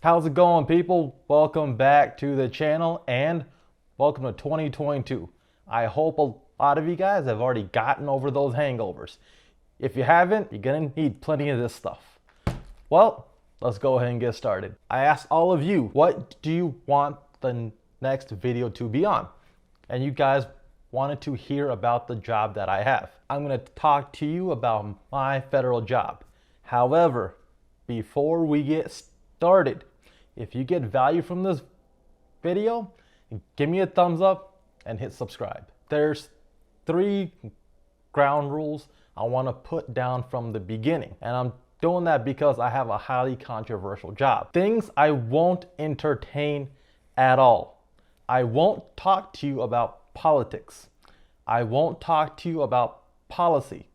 How's it going, people? Welcome back to the channel and welcome to 2022. I hope a lot of you guys have already gotten over those hangovers. If you haven't, you're gonna need plenty of this stuff. Well, let's go ahead and get started. I asked all of you, what do you want the next video to be on? And you guys wanted to hear about the job that I have. I'm gonna talk to you about my federal job. However, before we get started, if you get value from this video, give me a thumbs up and hit subscribe. There's 3 ground rules I want to put down from the beginning, and I'm doing that because I have a highly controversial job. Things I won't entertain at all. I won't talk to you about politics. I won't talk to you about policy,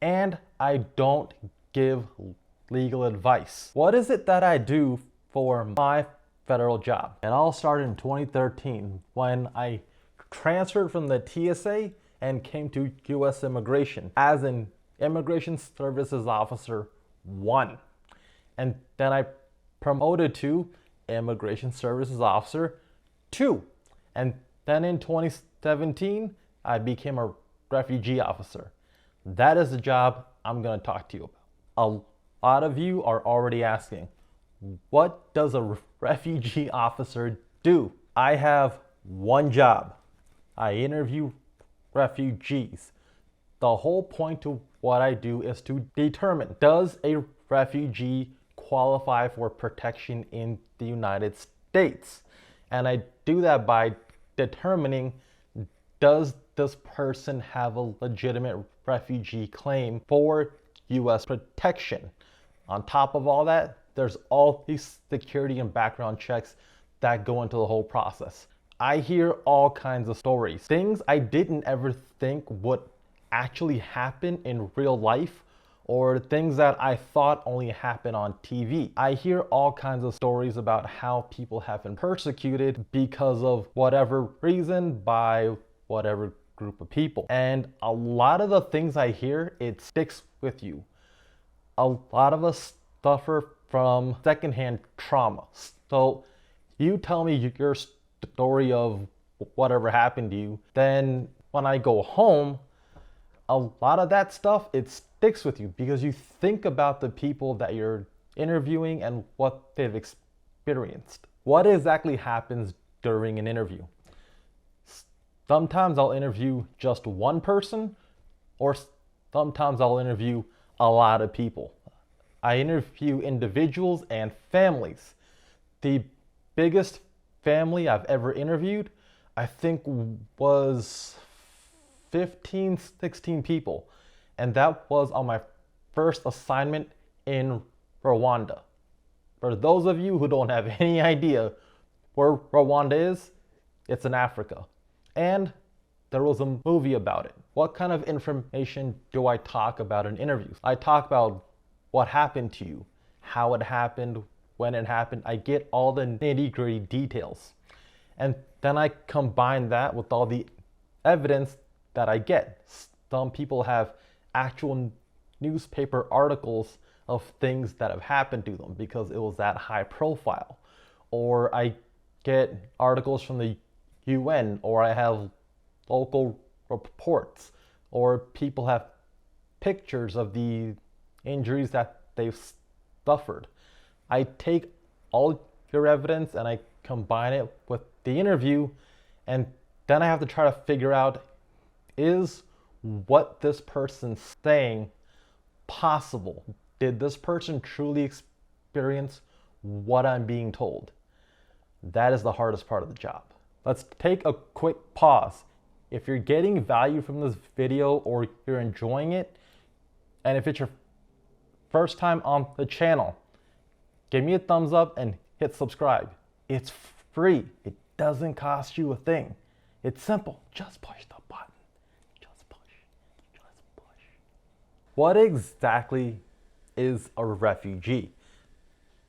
and I don't give legal advice. What is it that I do for my federal job? It all started in 2013 when I transferred from the TSA and came to U.S. Immigration as an Immigration Services Officer 1. And then I promoted to Immigration Services Officer 2. And then in 2017, I became a Refugee Officer. That is the job I'm going to talk to you about. A lot of you are already asking, what does a refugee officer do? I have one job. I interview refugees. The whole point of what I do is to determine, does a refugee qualify for protection in the United States? And I do that by determining, does this person have a legitimate refugee claim for U.S. protection? On top of all that, there's all these security and background checks that go into the whole process. I hear all kinds of stories, things I didn't ever think would actually happen in real life, or things that I thought only happen on TV. I hear all kinds of stories about how people have been persecuted because of whatever reason by whatever group of people. And a lot of the things I hear, it sticks with you. A lot of us suffer from secondhand trauma. So you tell me your story of whatever happened to you, then when I go home, a lot of that stuff, it sticks with you because you think about the people that you're interviewing and what they've experienced. What exactly happens during an interview? Sometimes I'll interview just one person, or sometimes I'll interview a lot of people. I interview individuals and families. The biggest family I've ever interviewed, I think, was 15, 16 people. And that was on my first assignment in Rwanda. For those of you who don't have any idea where Rwanda is, it's in Africa. And there was a movie about it. What kind of information do I talk about in interviews? I talk about what happened to you, how it happened, when it happened. I get all the nitty-gritty details. And then I combine that with all the evidence that I get. Some people have actual newspaper articles of things that have happened to them because it was that high profile. Or I get articles from the UN, or I have local reports, or people have pictures of the injuries that they've suffered. I take all your evidence and I combine it with the interview, and then I have to try to figure out, is what this person's saying possible? Did this person truly experience what I'm being told? That is the hardest part of the job. Let's take a quick pause. If you're getting value from this video or you're enjoying it, and if it's your first time on the channel, give me a thumbs up and hit subscribe. It's free. It doesn't cost you a thing. It's simple. Just push the button. Just push. Just push. What exactly is a refugee?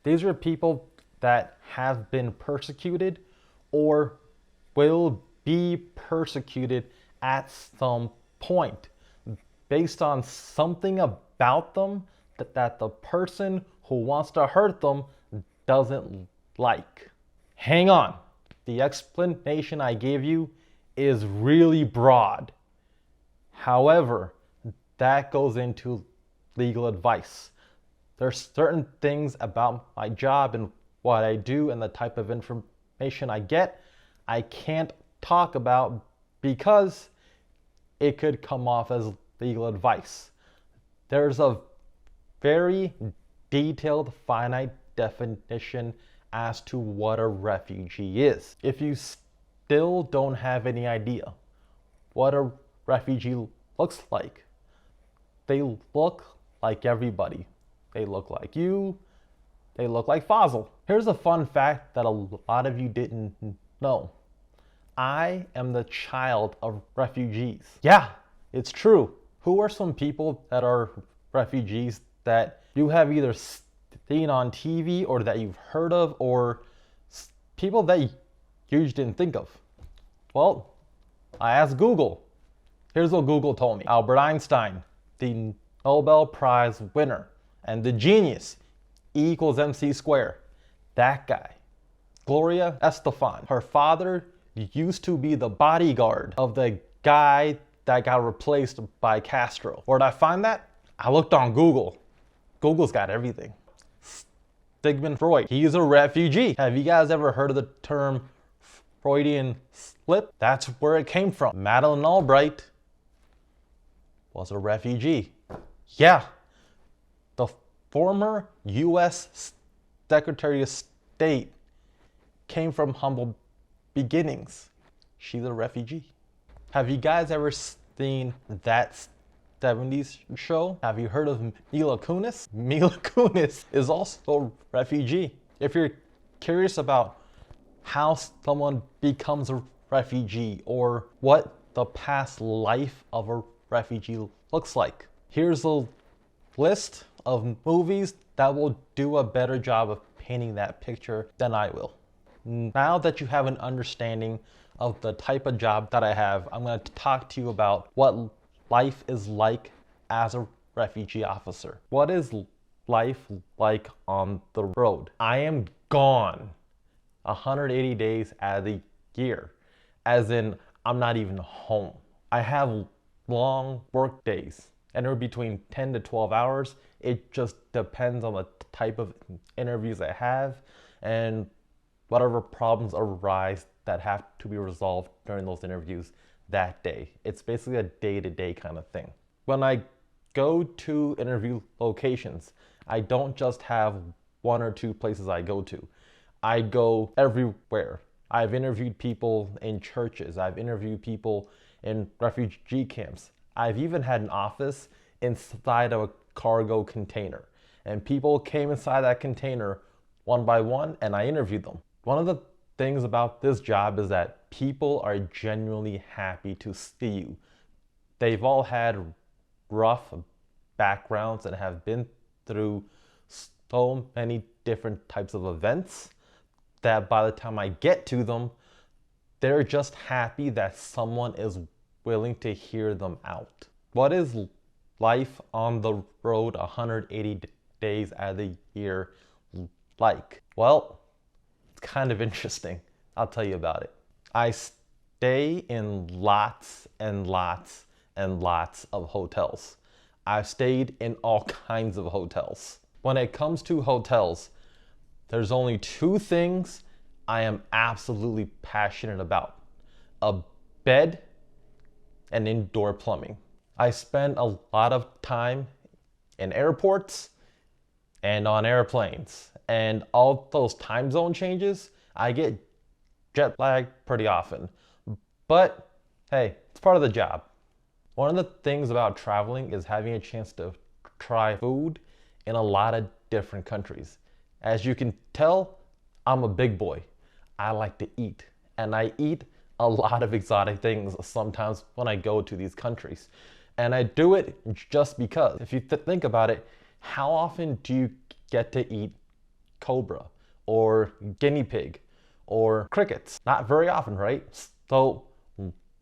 These are people that have been persecuted or will be persecuted at some point based on something about them that the person who wants to hurt them doesn't like? Hang on. The explanation I gave you is really broad. However, that goes into legal advice. There's certain things about my job and what I do and the type of information I get I can't talk about because it could come off as legal advice. There's a very detailed, finite definition as to what a refugee is. If you still don't have any idea what a refugee looks like, they look like everybody. They look like you. They look like Fossil. Here's a fun fact that a lot of you didn't know. I am the child of refugees. Yeah, it's true. Who are some people that are refugees that you have either seen on TV or that you've heard of, or people that you just didn't think of? Well, I asked Google. Here's what Google told me. Albert Einstein, the Nobel Prize winner, and the genius, E equals MC squared. That guy. Gloria Estefan. Her father used to be the bodyguard of the guy that got replaced by Castro. Where'd I find that? I looked on Google. Google's got everything. Sigmund Freud. He's a refugee. Have you guys ever heard of the term Freudian slip? That's where it came from. Madeleine Albright was a refugee. Yeah. The former U.S. Secretary of State came from humble beginnings. She's a refugee. Have you guys ever seen That 70s Show? Have you heard of Mila Kunis? Mila Kunis is also a refugee. If you're curious about how someone becomes a refugee or what the past life of a refugee looks like, here's a list of movies that will do a better job of painting that picture than I will. Now that you have an understanding of the type of job that I have, I'm going to talk to you about what life is like as a refugee officer. What is life like on the road? I am gone 180 days out of the year, as in I'm not even home. I have long work days, anywhere between 10 to 12 hours. It just depends on the type of interviews I have and whatever problems arise that have to be resolved during those interviews that day. It's basically a day-to-day kind of thing. When I go to interview locations, I don't just have one or two places I go to. I go everywhere. I've interviewed people in churches. I've interviewed people in refugee camps. I've even had an office inside of a cargo container. And people came inside that container one by one and I interviewed them. One of the things about this job is that people are genuinely happy to see you. They've all had rough backgrounds and have been through so many different types of events that by the time I get to them, they're just happy that someone is willing to hear them out. What is life on the road 180 days out of the year like? Well, it's kind of interesting. I'll tell you about it. I stay in lots and lots and lots of hotels. I've stayed in all kinds of hotels. When it comes to hotels, there's only two things I am absolutely passionate about: a bed and indoor plumbing. I spend a lot of time in airports and on airplanes, and all those time zone changes, I get jet lagged pretty often. But hey, it's part of the job. One of the things about traveling is having a chance to try food in a lot of different countries. As you can tell, I'm a big boy. I like to eat, and I eat a lot of exotic things sometimes when I go to these countries. And I do it just because. If you think about it, how often do you get to eat cobra or guinea pig or crickets? Not very often, right? So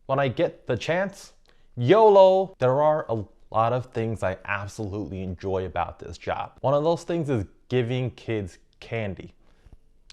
when I get the chance, YOLO. There are a lot of things I absolutely enjoy about this job. One of those things is giving kids candy.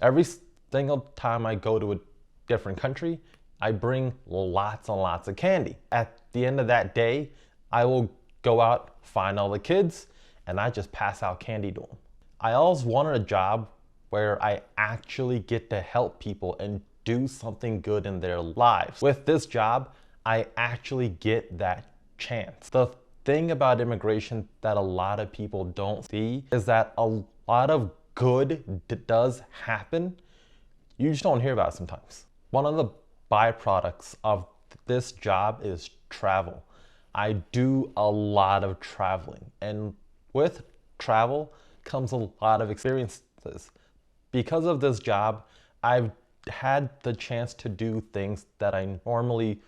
Every single time I go to a different country, I bring lots and lots of candy. At the end of that day, I will go out, find all the kids, and I just pass out candy to them. I always wanted a job where I actually get to help people and do something good in their lives. With this job, I actually get that chance. The thing about immigration that a lot of people don't see is that a lot of good does happen. You just don't hear about it sometimes. One of the byproducts of this job is travel. I do a lot of traveling, and with travel comes a lot of experiences. Because of this job, I've had the chance to do things that I normally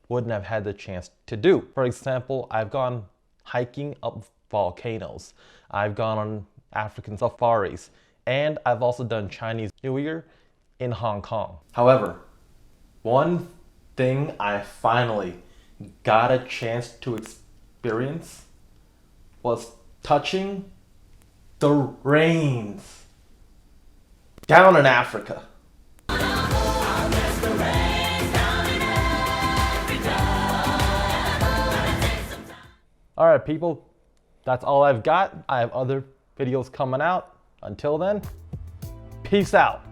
wouldn't have had the chance to do. For example, I've gone hiking up volcanoes. I've gone on African safaris, and I've also done Chinese New Year in Hong Kong. However, one thing I finally got a chance to experience was touching the rains down in Africa. All right, people, that's all I've got. I have other videos coming out. Until then, peace out.